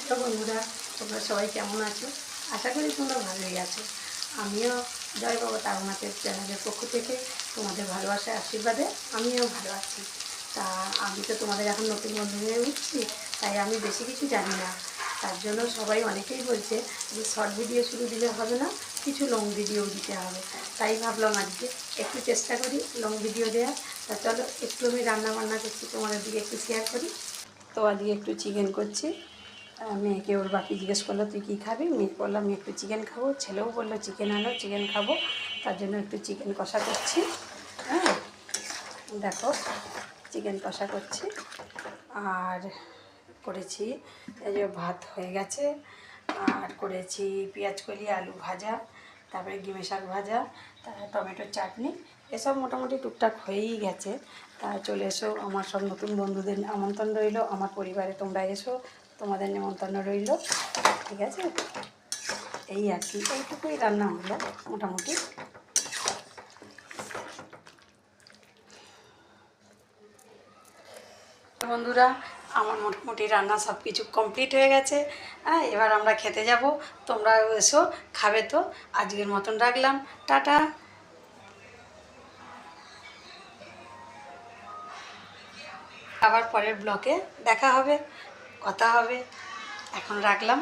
Hello বন্ধুরা, তোমরা সবাই কেমন আছো? আশা করি তোমরা ভালোই আছো। আমিও জয় বাবা তারনাথের চ্যানেলের পক্ষ থেকে তোমাদের ভালোবাসার আশীর্বাদে আমিও ভালো আছি। তা আমি তো তোমাদের এখন নতুন বন্ধু হয়ে উঠছি, তাই আমি বেশি কিছু জানি না। তার জন্য সবাই অনেকেই বলছে যে শর্ট ভিডিও শুরু দিলে হবে না, কিছু লং ভিডিও দিতে হবে। তাই ভাবলাম আজকে একটু চেষ্টা করি লং ভিডিও দেওয়ার। তা চলো একটু আমি রান্নাবান্না করছি, তোমাদের দিকে একটু শেয়ার করি। তো আজকে একটু চিকেন করছি। মেয়েকে ওর বাপি জিজ্ঞেস করলো তুই কী খাবি, মেয়ে বললাম আমি একটু চিকেন খাবো, ছেলেও বললো চিকেন আনো, চিকেন খাবো। তার জন্য একটু চিকেন কষা করছি। হ্যাঁ, দেখো চিকেন কষা করছি। আর করেছি এই যে ভাত হয়ে গেছে, আর করেছি পেঁয়াজ কলি আলু ভাজা, তারপরে গিমে শাক ভাজা, তারপরে টমেটোর চাটনি। এসব মোটামুটি টুকটাক হয়েই গেছে। তা চলে এসো, আমার সব নতুন বন্ধুদের আমন্ত্রণ রইল, আমার পরিবারে তোমরা এসো, তোমাদের নিমন্ত্রণ রইল। ঠিক আছে, এই আর কি, এইটুকুই রান্না হলো মোটামুটি। বন্ধুরা, আমার মোটামুটি রান্না সব কিছু কমপ্লিট হয়ে গেছে। হ্যাঁ, এবার আমরা খেতে যাব, তোমরাও এসো, খাবে তো। আজকের মতন রাখলাম, টাটা। আবার পরের ব্লকে দেখা হবে, কথা হবে। এখন রাখলাম।